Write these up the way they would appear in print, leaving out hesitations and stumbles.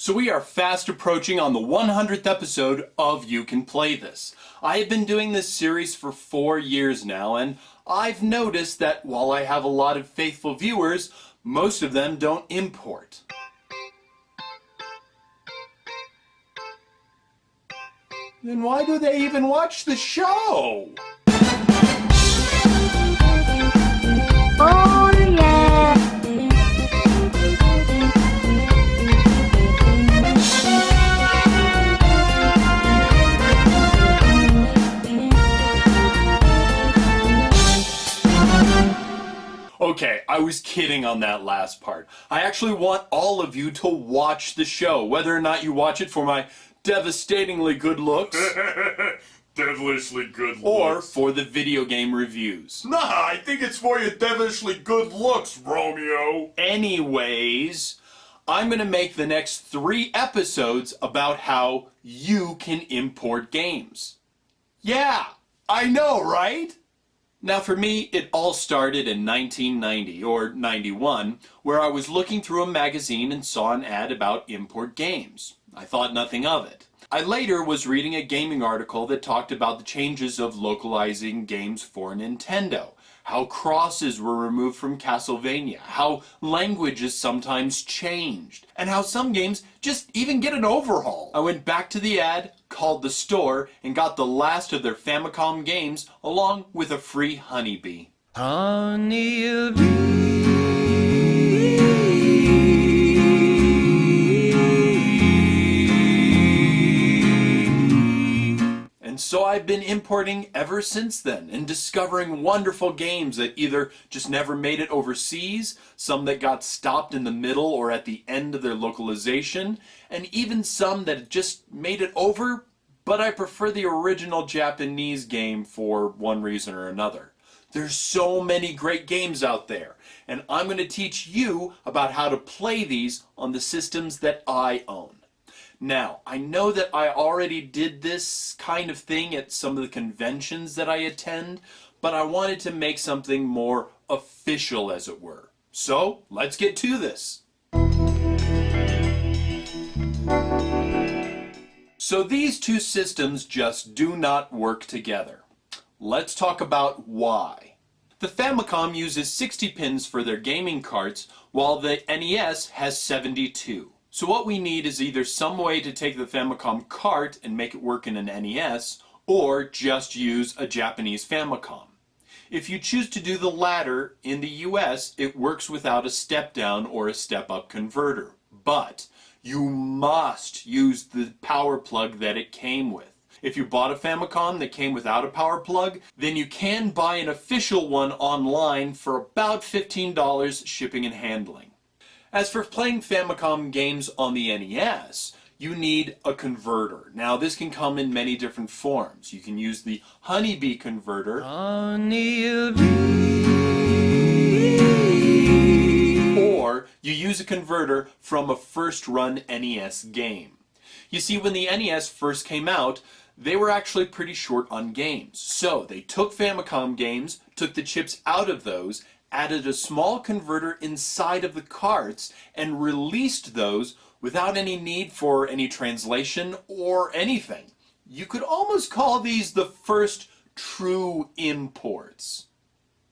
So we are fast approaching on the 100th episode of You Can Play This. I have been doing this series for 4 years now, and I've noticed that while I have a lot of faithful viewers, most of them don't import. Then why do they even watch the show? Oh yeah! Okay, I was kidding on that last part. I actually want all of you to watch the show, whether or not you watch it for my devastatingly good looks Devilishly good looks. or for the video game reviews. Nah, I think it's for your devilishly good looks, Romeo. Anyways, I'm going to make the next 3 episodes about how you can import games. Yeah, I know, right? Now for me, it all started in 1990 or 91, where I was looking through a magazine and saw an ad about import games. I thought nothing of it. I later was reading a gaming article that talked about the changes of localizing games for Nintendo, how crosses were removed from Castlevania, how languages sometimes changed, and how some games just even get an overhaul. I went back to the ad, called the store, and got the last of their Famicom games along with a free honeybee. And so I've been importing ever since then and discovering wonderful games that either just never made it overseas, some that got stopped in the middle or at the end of their localization, and even some that just made it over, but I prefer the original Japanese game for one reason or another. There's so many great games out there, and I'm going to teach you about how to play these on the systems that I own. Now, I know that I already did this kind of thing at some of the conventions that I attend, but I wanted to make something more official, as it were. So, let's get to this. So these two systems just do not work together. Let's talk about why. The Famicom uses 60 pins for their gaming carts, while the NES has 72. So what we need is either some way to take the Famicom cart and make it work in an NES, or just use a Japanese Famicom. If you choose to do the latter, in the US, it works without a step-down or a step-up converter. But you must use the power plug that it came with. If you bought a Famicom that came without a power plug, then you can buy an official one online for about $15 shipping and handling. As for playing Famicom games on the NES, you need a converter. Now this can come in many different forms. You can use the honeybee converter, or you use a converter from a first-run NES game. You see, when the NES first came out, they were actually pretty short on games. So they took Famicom games, took the chips out of those, added a small converter inside of the carts, and released those without any need for any translation or anything. You could almost call these the first true imports.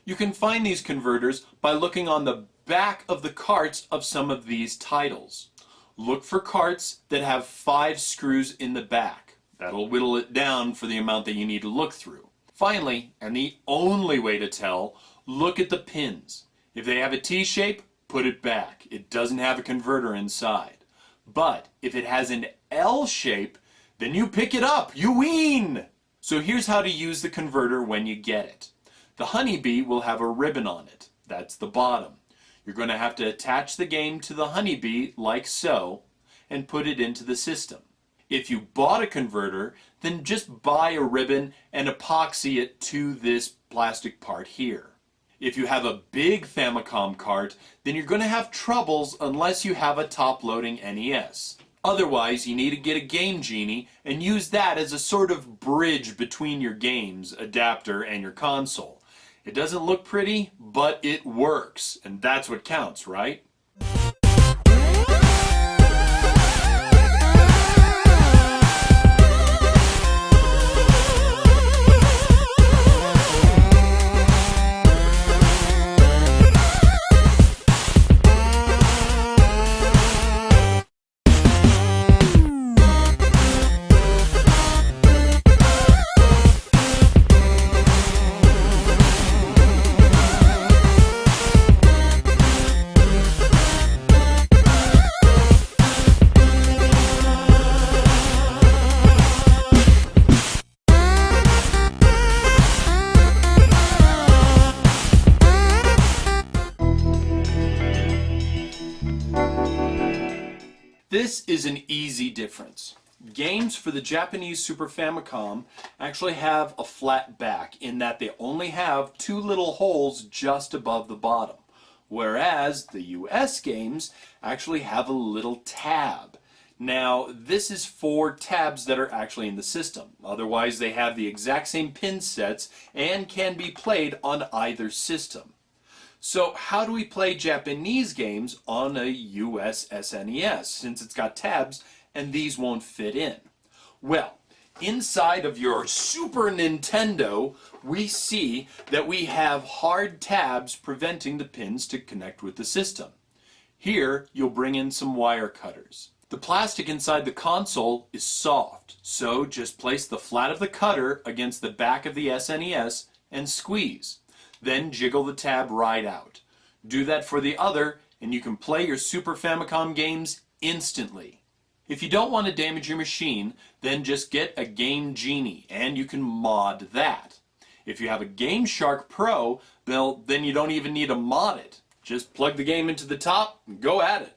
You can find these converters by looking on the back of the carts of some of these titles. Look for carts that have 5 screws in the back. That'll whittle it down for the amount that you need to look through. Finally, and the only way to tell, look at the pins. If they have a T-shape, put it back. It doesn't have a converter inside. But if it has an L shape, then you pick it up. You win! So here's how to use the converter when you get it. The honeybee will have a ribbon on it. That's the bottom. You're going to have to attach the game to the honeybee like so and put it into the system. If you bought a converter, then just buy a ribbon and epoxy it to this plastic part here. If you have a big Famicom cart, then you're going to have troubles unless you have a top-loading NES. Otherwise, you need to get a Game Genie and use that as a sort of bridge between your games, adapter, and your console. It doesn't look pretty, but it works, and that's what counts, right? This is an easy difference. Games for the Japanese Super Famicom actually have a flat back in that they only have two little holes just above the bottom, whereas the US games actually have a little tab. Now, this is for tabs that are actually in the system. Otherwise, they have the exact same pin sets and can be played on either system. So how do we play Japanese games on a US SNES since it's got tabs and these won't fit in? Well, inside of your Super Nintendo, we see that we have hard tabs preventing the pins to connect with the system. Here, you'll bring in some wire cutters. The plastic inside the console is soft, so just place the flat of the cutter against the back of the SNES and squeeze. Then jiggle the tab right out. Do that for the other, and you can play your Super Famicom games instantly. If you don't want to damage your machine, then just get a Game Genie, and you can mod that. If you have a Game Shark Pro, well, then you don't even need to mod it. Just plug the game into the top and go at it.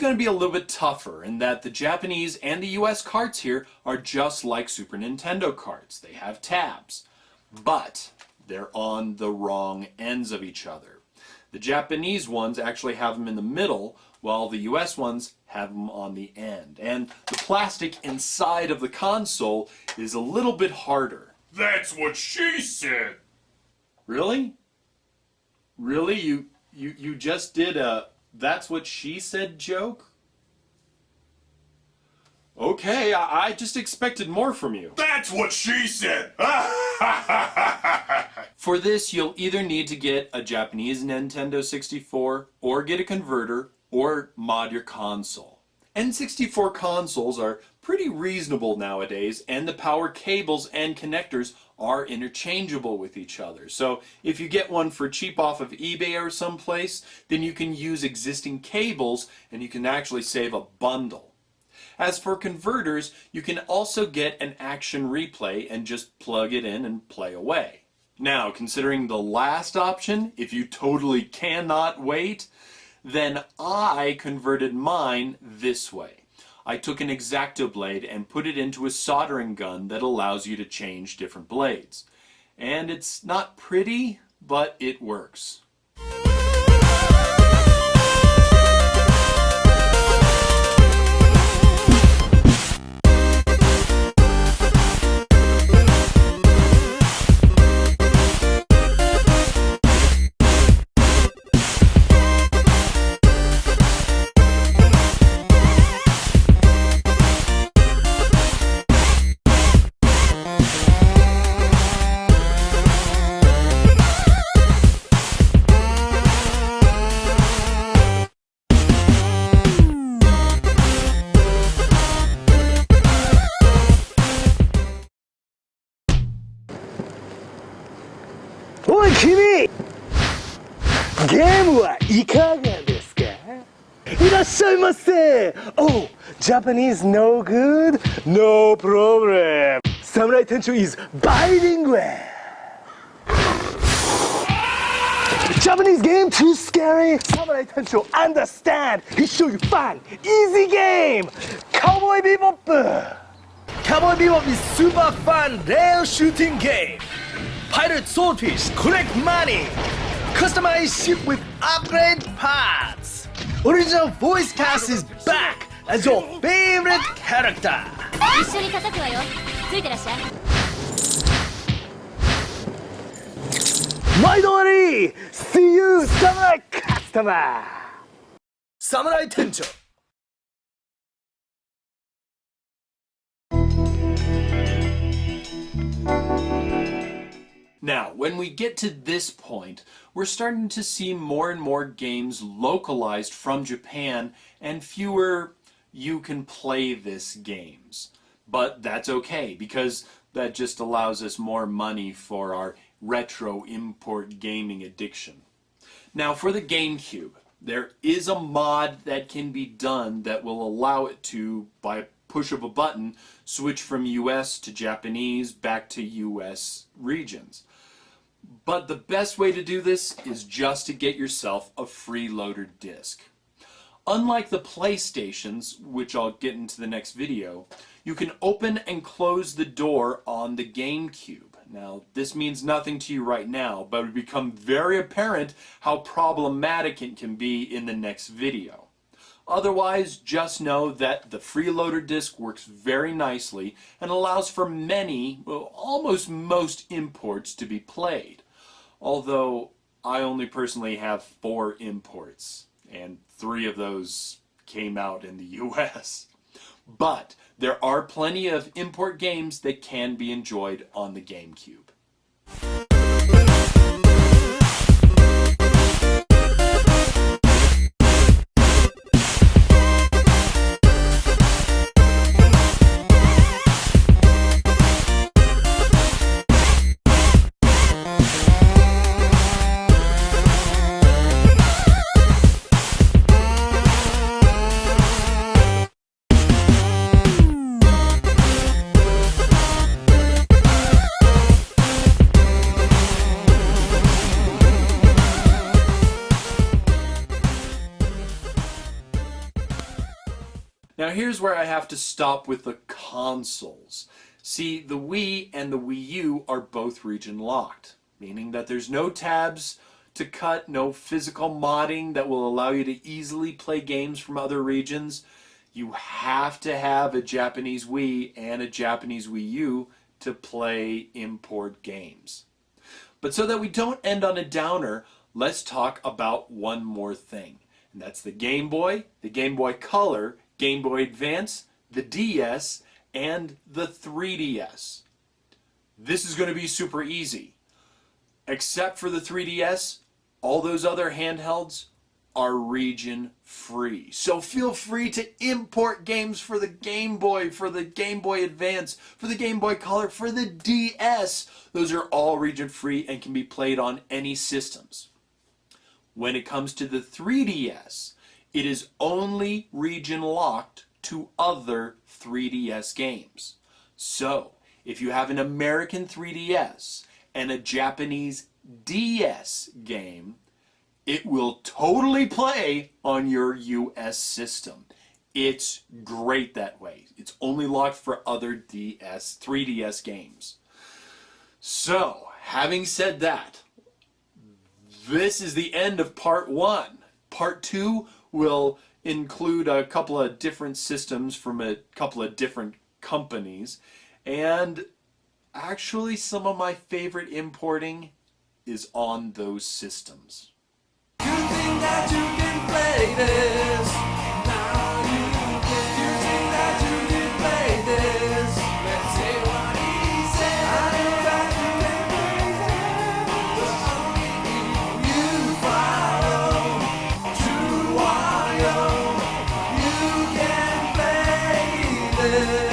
Going to be a little bit tougher in that the Japanese and the US carts here are just like Super Nintendo carts. They have tabs, but they're on the wrong ends of each other. The Japanese ones actually have them in the middle, while the US ones have them on the end. And the plastic inside of the console is a little bit harder. That's what she said. Really? Really? You just did a "that's what she said" joke? Okay, I just expected more from you. That's what she said. For this, you'll either need to get a Japanese Nintendo 64, or get a converter, or mod your console. N64 consoles are pretty reasonable nowadays, and the power cables and connectors are interchangeable with each other. So if you get one for cheap off of eBay or someplace, then you can use existing cables and you can actually save a bundle. As for converters, you can also get an action replay and just plug it in and play away. Now, considering the last option, if you totally cannot wait, then I converted mine this way. I took an X-Acto blade and put it into a soldering gun that allows you to change different blades. And it's not pretty, but it works. Oi, Kimi! ゲームはいかがですか? いらっしゃいませ! Oh, Japanese no good? No problem. Samurai Tenchu is bilingual. Japanese game too scary? Samurai Tenchu understand. He show you fun, easy game. Cowboy Bebop. Cowboy Bebop is super fun rail shooting game. Pirate swordfish collect money. Customized ship with upgrade parts. Original voice cast is back as your favorite character. 一緒に叩くわよ。ついてらっしゃい。毎度あり See you, Samurai Customer! Samurai Tencho! Now, when we get to this point, we're starting to see more and more games localized from Japan and fewer you can play this games. But that's okay, because that just allows us more money for our retro import gaming addiction. Now, for the GameCube, there is a mod that can be done that will allow it to, by a push of a button, switch from US to Japanese back to US regions. But the best way to do this is just to get yourself a freeloader disc. Unlike the PlayStations, which I'll get into the next video, you can open and close the door on the GameCube. Now, this means nothing to you right now, but it will become very apparent how problematic it can be in the next video. Otherwise, just know that the freeloader disc works very nicely and allows for many, well, almost most imports to be played. Although, I only personally have 4 imports, and 3 of those came out in the US. But there are plenty of import games that can be enjoyed on the GameCube. Now here's where I have to stop with the consoles. See, the Wii and the Wii U are both region locked, meaning that there's no tabs to cut, no physical modding that will allow you to easily play games from other regions. You have to have a Japanese Wii and a Japanese Wii U to play import games. But so that we don't end on a downer, let's talk about one more thing. And that's the Game Boy Color, Game Boy Advance, the DS, and the 3DS. This is going to be super easy. Except for the 3DS, all those other handhelds are region free. So feel free to import games for the Game Boy, for the Game Boy Advance, for the Game Boy Color, for the DS. Those are all region free and can be played on any systems. When it comes to the 3DS, it is only region locked to other 3DS games. So, if you have an American 3DS and a Japanese DS game, it will totally play on your US system. It's great that way. It's only locked for other 3DS games. So, having said that, this is the end of part 1. Part 2 will include a couple of different systems from a couple of different companies, and actually some of my favorite importing is on those systems. You think that you can play this? Now you can. You think that you can play this? Let's see what he said. I know that you can play this. But only if you follow JewWario, you can play this.